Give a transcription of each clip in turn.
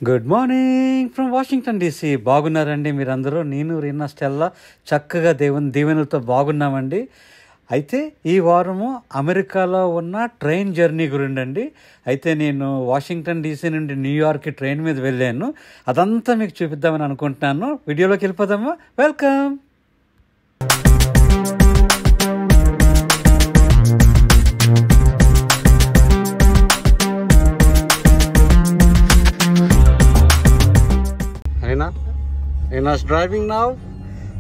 Good morning from Washington DC. బాగున్నారండి మీరందరూ? నేను రీనా స్టెల్లా చక్కగా దేవుని దీవెనలతో బాగున్నామండి. అయితే ఈ వారము అమెరికాలో ఉన్న ట్రైన్ జర్నీ గురిండండి. అయితే నేను వాషింగ్టన్ డీసీ నుండి న్యూయార్క్కి ట్రైన్ మీద వెళ్ళాను. అదంతా మీకు చూపిద్దామని అనుకుంటున్నాను. వీడియోలోకి వెళ్ళిపోదామా? Welcome. Rena's driving now.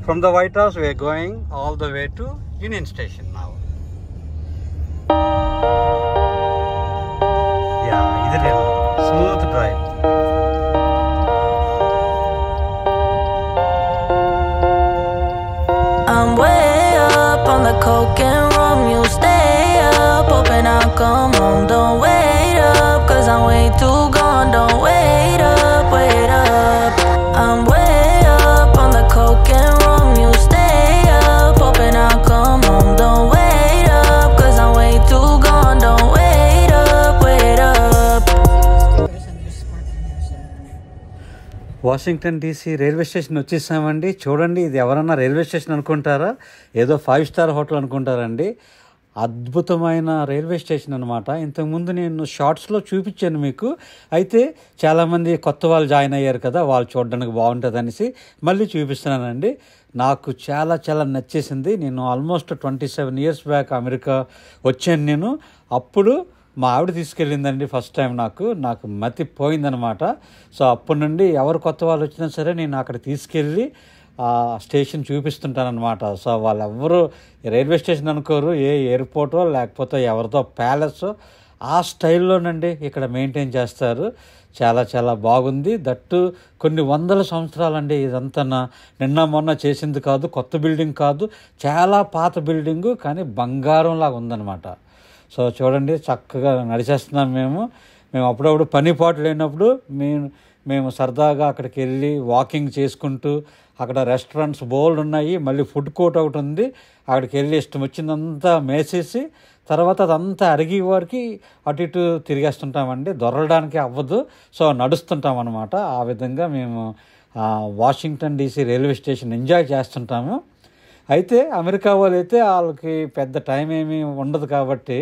From the White House we are going all the way to Union Station now. Yeah, either way, smooth drive. I'm way up on the coke and rum. You stay up, hoping I'll come home. Don't wait up, 'cause I'm way too gone. Don't wait up, wait up. I'm way up on the coke and rum. You stay up, hoping I'll come home. Don't wait up, 'cause I'm way too gone. Don't wait up, wait up. Washington DC railway station వచ్చేసామండి. చూడండి, ఇది ఎవరన్నా railway station అనుకుంటారా? ఏదో 5 star hotel అనుకుంటారండి. అద్భుతమైన railway station అనమాట. ఇంతకుముందు నేను షార్ట్స్లో చూపించాను మీకు. అయితే చాలామంది కొత్త వాళ్ళు జాయిన్ అయ్యారు కదా, వాళ్ళు చూడడానికి బాగుంటుంది అనేసి మళ్ళీ చూపిస్తున్నానండి. నాకు చాలా చాలా నచ్చేసింది. నేను ఆల్మోస్ట్ 27 ఇయర్స్ బ్యాక్ అమెరికా వచ్చాను నేను. అప్పుడు మా ఆవిడ తీసుకెళ్ళిందండి ఫస్ట్ టైం. నాకు మతి పోయిందనమాట. సో అప్పటి నుండి ఎవరు కొత్త వాళ్ళు వచ్చినా సరే నేను అక్కడ తీసుకెళ్ళి ఆ స్టేషన్ చూపిస్తుంటానమాట. సో వాళ్ళెవ్వరూ రైల్వే స్టేషన్ అనుకోరు, ఏ ఎయిర్పోర్టో లేకపోతే ఎవరితో ప్యాలెస్ ఆ స్టైల్లోనండి ఇక్కడ మెయింటైన్ చేస్తారు. చాలా చాలా బాగుంది. దట్టు కొన్ని వందల సంవత్సరాలండి. ఇదంతా నిన్న మొన్న చేసింది కాదు, కొత్త బిల్డింగ్ కాదు, చాలా పాత బిల్డింగు, కానీ బంగారంలాగా ఉందన్నమాట. సో చూడండి, చక్కగా నడిచేస్తున్నాం మేము అప్పుడప్పుడు పనిపాటు లేనప్పుడు మేము సరదాగా అక్కడికి వెళ్ళి వాకింగ్ చేసుకుంటూ, అక్కడ రెస్టారెంట్స్ బోల్డ్ ఉన్నాయి, మళ్ళీ ఫుడ్ కోర్ట్ ఒకటి ఉంది. అక్కడికి వెళ్ళి ఇష్టం వచ్చిందంతా మేసేసి తర్వాత అదంతా అరిగి వారికి అటు ఇటు తిరిగేస్తుంటామండి. దొరలడానికి అవ్వదు, సో నడుస్తుంటాం అన్నమాట. ఆ విధంగా మేము Washington DC railway station enjoy చేస్తుంటాము. అయితే అమెరికా వాళ్ళు అయితే వాళ్ళకి పెద్ద టైం ఏమీ ఉండదు కాబట్టి,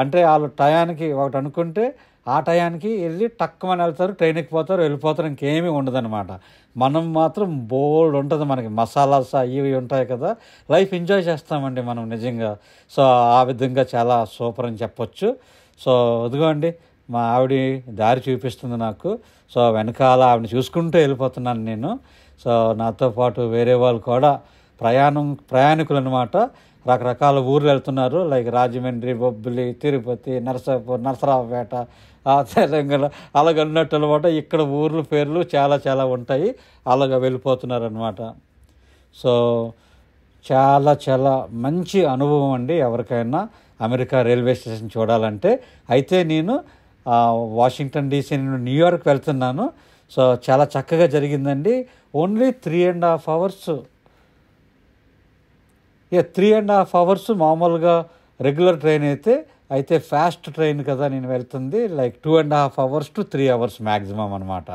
అంటే వాళ్ళు టయానికి ఒకటి అనుకుంటే ఆ టయానికి వెళ్ళి టక్కుమని వెళ్తారు, ట్రైన్ ఎక్కిపోతారు, వెళ్ళిపోతారు, ఇంకేమీ ఉండదన్నమాట. మనం మాత్రం బోల్డ్ ఉంటుంది, మనకి మసాలాస్ ఇవి ఉంటాయి కదా, లైఫ్ ఎంజాయ్ చేస్తామండి మనం నిజంగా. సో ఆ విధంగా చాలా సూపర్ అని చెప్పొచ్చు. సో ఇదిగోండి, మా ఆవిడ దారి చూపిస్తుంది నాకు. సో వెనకాల ఆవిడని చూసుకుంటూ వెళ్ళిపోతున్నాను నేను. సో నాతో పాటు వేరే వాళ్ళు కూడా ప్రయాణికులు అనమాట. రకరకాల ఊర్లు వెళ్తున్నారు, లైక్ రాజమండ్రి, బొబ్బిలి, తిరుపతి, నరసాపూర్, నరసరావుపేట, తెలంగాణ, అలాగన్నట్టు అనమాట. ఇక్కడ ఊర్ల పేర్లు చాలా చాలా ఉంటాయి, అలాగ వెళ్ళిపోతున్నారు అనమాట. సో చాలా చాలా మంచి అనుభవం అండి ఎవరికైనా అమెరికా రైల్వే స్టేషన్ చూడాలంటే. అయితే నేను వాషింగ్టన్ డీసీ నుండి న్యూయార్క్ వెళ్తున్నాను. సో చాలా చక్కగా జరిగిందండి. ఓన్లీ 3.5 అవర్స్ 3.5 అవర్స్ మామూలుగా రెగ్యులర్ ట్రైన్ అయితే ఫాస్ట్ ట్రైన్ కదా నేను వెళ్తుంది, like 2.5 hours to 3 hours maximum అనమాట.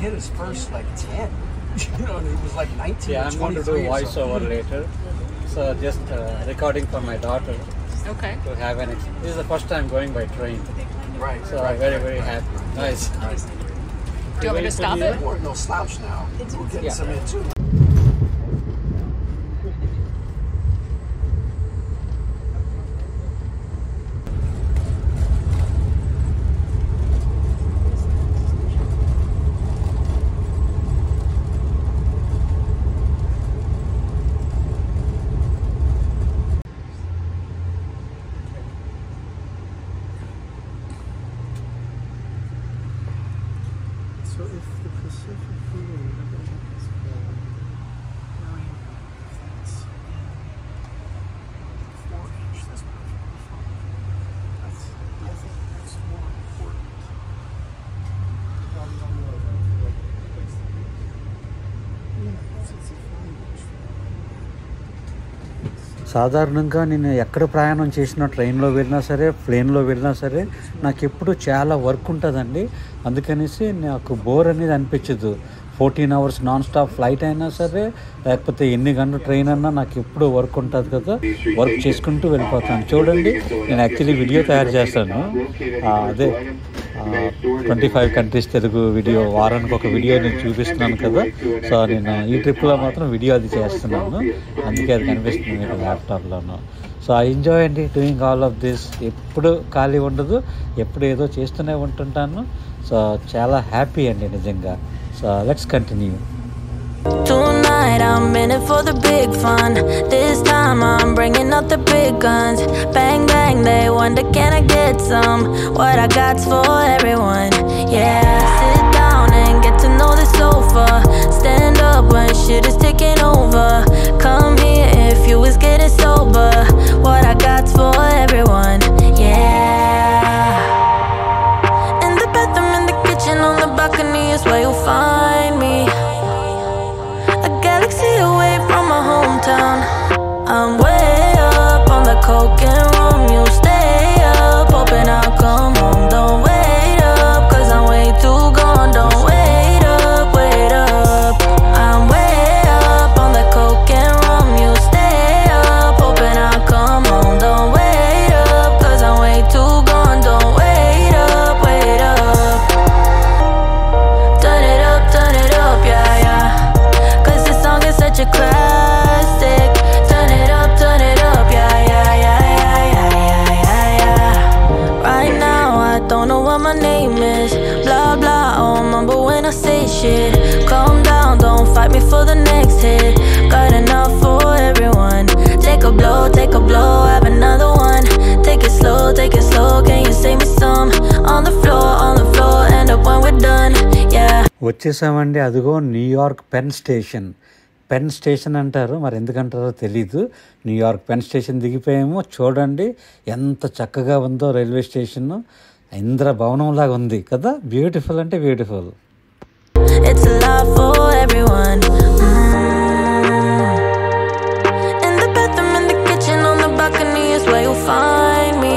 did his first like 10. You know, and he was like 19 Yeah, or I'm going to 23 do or voiceover later. So just recording for my daughter Okay. to have an. This is the first time going by train. Right. So I'm very, very happy. Nice. Do you want me to stop it? We're no slouch now. We're getting some in too. So if the Pacific Blue is called 4-inch, that's perfectly fine. I think that's more important. It's a 5-inch. సాధారణంగా నేను ఎక్కడ ప్రయాణం చేసినా ట్రైన్లో వెళ్ళినా సరే ప్లేన్లో వెళ్ళినా సరే నాకు ఎప్పుడు చాలా వర్క్ ఉంటుందండి. అందుకనేసి నాకు బోర్ అనేది అనిపించదు. 14 hours నాన్ స్టాప్ ఫ్లైట్ అయినా సరే లేకపోతే ఎన్ని గంటల ట్రైన్ అన్నా నాకు ఎప్పుడు వర్క్ ఉంటుంది కదా, వర్క్ చేసుకుంటూ వెళ్ళిపోతాను. చూడండి, నేను యాక్చువల్లీ వీడియో తయారు చేస్తాను. అదే 25 కంట్రీస్ తెలుగు వీడియో, వారానికి ఒక వీడియో నేను చూపిస్తున్నాను కదా. సో నేను ఈ ట్రిప్లో మాత్రం వీడియో అది చేస్తున్నాను, అందుకే అది కనిపిస్తుంది మీకు ల్యాప్టాప్లోను. సో ఐ ఎంజాయ్ అండి డూయింగ్ ఆల్ ఆఫ్ దిస్. ఎప్పుడు ఖాళీ ఉండదు, ఎప్పుడు ఏదో చేస్తూనే ఉంటుంటాను. సో చాలా హ్యాపీ అండి నిజంగా. So let's continue. Tonight I'm in it for the big fun. This time I'm bringing out the big guns. Bang bang, they wonder can I get some? What I got's for everyone. Yeah, sit down and get to know the sofa. Stand up when shit is taking over. Come here if you was getting sober. What I got's for everyone. Yeah. In the bathroom, in the kitchen, on the balcony is where you'll find me. A galaxy away from my hometown. I'm way up on the coke and rum. You stay up, hoping I'll come home. Don't wait up, 'cause I'm way too gone. Don't wait up, wait up. I'm way up on the coke and rum. You stay up, hoping I'll come home. Don't wait up, 'cause I'm way too gone. Don't wait up, wait up. Turn it up, yeah, yeah. 'Cause this song is such a classic. Turn it up, yeah, yeah, yeah, yeah, yeah, yeah, yeah, yeah. Right now I don't know what my name is. Blah blah, oh mumble when I say shit. Calm down, don't fight me for the next hit. Got enough for everyone. Take a blow, have another one. Take it slow, can you save me some? On the floor, end up when we're done, yeah. వచ్చేసామండి. అదిగో New York pen station. Pen station అంటారు, మరి ఎందుకంటారో తెలీదు. New York pen station దిగిపోయాము. చూడండి ఎంత చక్కగా ఉందో రైల్వే స్టేషన్. ఇంద్ర భవనం లాగా ఉంది కదా. బ్యూటిఫుల్ అంటే beautiful. It's a lot for everyone. In the bathroom, in the kitchen, on the balcony is where you'll find me.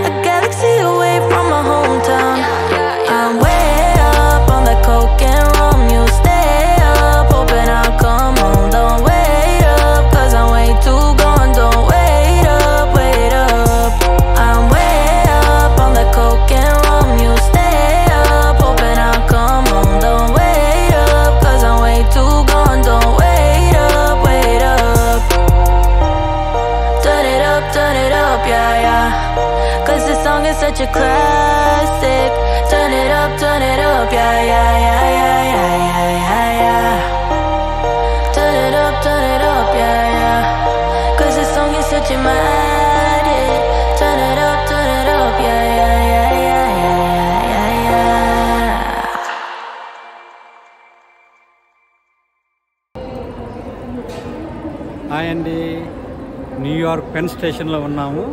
A galaxy away from my hometown. I'm way up on the coke and rum. You stay up, hoping I'll come home. Don't wait up, 'cause I'm way too gone. Don't wait up, wait up. I'm way up on the coke and rum. You stay up, hoping I'll come home. Don't wait up, 'cause I'm way too gone. Don't wait up, wait up. Turn it up, yeah, yeah. 'Cause this song is such a classic. Turn it up, yeah, yeah, yeah, yeah, yeah, yeah, yeah, yeah. Turn it up, yeah, yeah. 'Cause this song is such a mad hit. Turn it up, yeah, yeah, yeah, yeah, yeah, yeah, yeah. Hi అండి, New York pen స్టేషన్లో ఉన్నాము.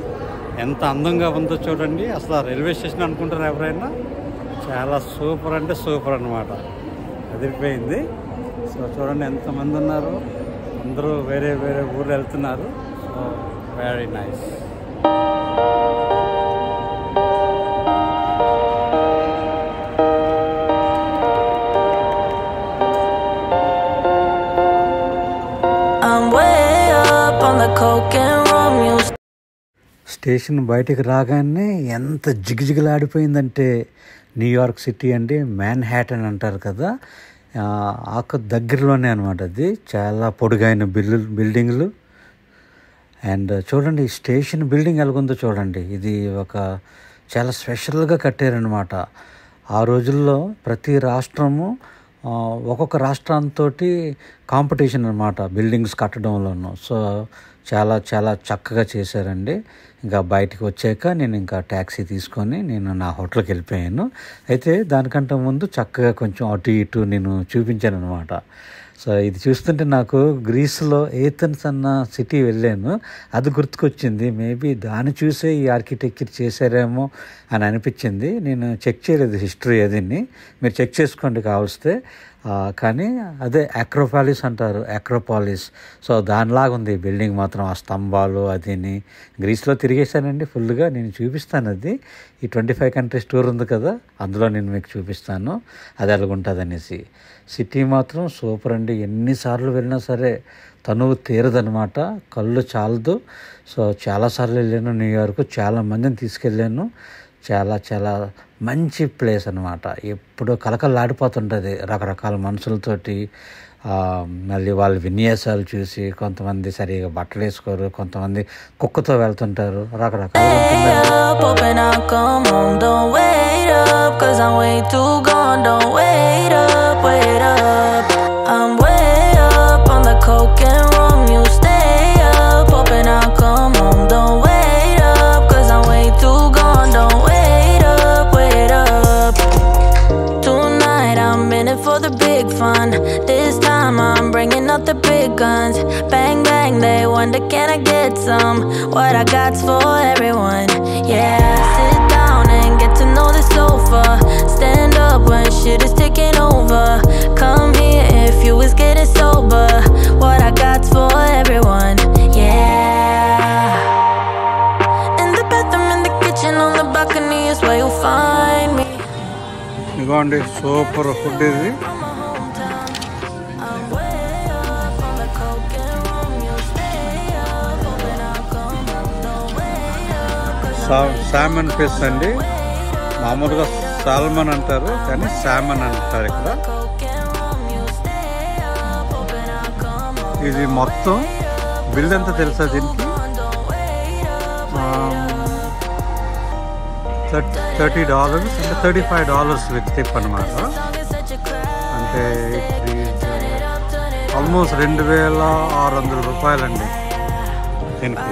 ఎంత అందంగా ఉందో చూడండి. అసలు railway station అనుకుంటారు ఎవరైనా. చాలా సూపర్ అంటే సూపర్ అన్నమాట. అదిరిపోయింది. సో చూడండి ఎంతమంది ఉన్నారు. అందరూ వేరే వేరే ఊర్లు వెళ్తున్నారు. So very nice. coke and rum, you station బయటికి రాగానే ఎంత జిగిజిగిలాడిపోయిందంటే న్యూయార్క్ సిటీ అండి, మ్యాన్హాటన్ అంటారు కదా, ఆకు దగ్గరలోనే అనమాట. అది చాలా పొడుగైన బిల్డింగ్లు. అండ్ చూడండి ఈ స్టేషన్ బిల్డింగ్ ఎలాగుందో చూడండి. ఇది ఒక చాలా స్పెషల్గా కట్టారనమాట. ఆ రోజుల్లో ప్రతి రాష్ట్రము ఒక్కొక్క రాష్ట్రంతో కాంపిటీషన్ అనమాట బిల్డింగ్స్ కట్టడంలోనూ. సో చాలా చాలా చక్కగా చేశారండి. ఇంకా బయటికి వచ్చాక నేను ఇంకా ట్యాక్సీ తీసుకొని నేను నా హోటల్కి వెళ్ళిపోయాను. అయితే దానికంటే ముందు చక్కగా కొంచెం అటు ఇటు నేను చూపించాను అనమాట. సో ఇది చూస్తుంటే నాకు గ్రీస్లో ఏథెన్స్ అన్న సిటీ వెళ్ళాను, అది గుర్తుకొచ్చింది. మేబీ దాన్ని చూసే ఈ ఆర్కిటెక్చర్ చేశారేమో అని అనిపించింది. నేను చెక్ చేయలేదు హిస్టరీ అదిని, మీరు చెక్ చేసుకోండి కావలిస్తే. కానీ అదే అక్రోపాలిస్ అంటారు, అక్రోపాలిస్. సో దానిలాగా ఉంది బిల్డింగ్ మాత్రం, ఆ స్తంభాలు అదిని. గ్రీస్లో తిరిగేశానండి ఫుల్గా. నేను చూపిస్తాను అది. ఈ 25 కంట్రీస్ టూర్ ఉంది కదా, అందులో నేను మీకు చూపిస్తాను అది ఎలాగుంటుంది అనేసి. సిటీ మాత్రం సూపర్ అండి. ఎన్నిసార్లు వెళ్ళినా సరే తనువు తీరదనమాట, కళ్ళు చాలదు. సో చాలాసార్లు వెళ్ళాను న్యూయార్క్, చాలా మందిని తీసుకెళ్ళాను. చాలా చాలా మంచి ప్లేస్ అనమాట. ఎప్పుడో కలకల్లాడిపోతుంటుంది రకరకాల మనుషులతోటి. మళ్ళీ వాళ్ళ విన్యాసాలు చూసి కొంతమంది సరిగా బట్టలు వేసుకోరు, కొంతమంది కుక్కతో వెళ్తుంటారు, రకరకాల This time I'm bringing out the big guns. Bang bang, they wonder can I get some? What I got's for everyone. Yeah, sit down and get to know the sofa. Stand up when shit is taking over. Come here if you was getting sober. What I got's for everyone. Yeah. In the bathroom, in the kitchen, on the balcony is where you'll find me. ఇదిగోండి super food ఇది. Salmon fish అండి, మామూలుగా salmon అంటారు కానీ salmon అంటారు ఇక్కడ. ఇది మొత్తం బిల్ ఎంత తెలుసా దీనికి? $30 అంటే $35 విత్ టిప్ అనమాట. అంటే ఆల్మోస్ట్ 2600 రూపాయలండి దీనికి.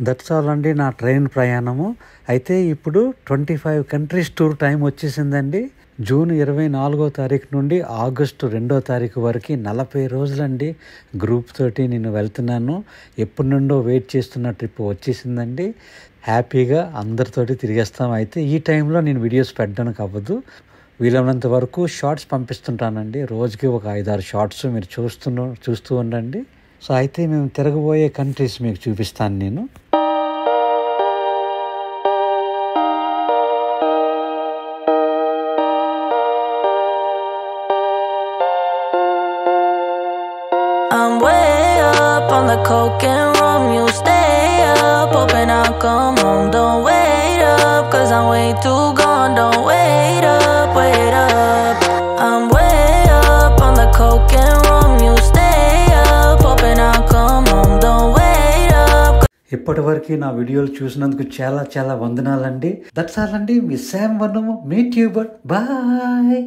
దట్స్ ఆల్ అండి నా ట్రైన్ ప్రయాణము. అయితే ఇప్పుడు 25 కంట్రీస్ టూర్ టైం వచ్చేసిందండి. జూన్ 24వ తారీఖు నుండి ఆగస్టు 2వ తారీఖు వరకు 40 రోజులండి గ్రూప్ తోటి నేను వెళ్తున్నాను. ఎప్పటి నుండో వెయిట్ చేస్తున్న ట్రిప్ వచ్చేసిందండి. హ్యాపీగా అందరితోటి తిరిగేస్తాం. అయితే ఈ టైంలో నేను వీడియోస్ పెట్టడానికి అవ్వదు, వీలైనంత వరకు షార్ట్స్ పంపిస్తుంటానండి. రోజుకి ఒక 5-6 షార్ట్స్ మీరు చూస్తూ ఉండండి. సో అయితే మేము తిరగబోయే కంట్రీస్ మీకు చూపిస్తాను నేను. I'm way up on the coke and rum, you stay up, hoping I'll come home. Don't wait up, cause I'm way too gone. Don't wait up, wait up. I'm way up on the coke and rum, you stay up, hoping I'll come home. Don't wait up. ఇప్పటి వరకు నా వీడియోలు చూసినందుకు చాలా చాలా వందనాలండి. That's all అండి. మీ Sam వనము, మీ ట్యూబర్. బాయ్.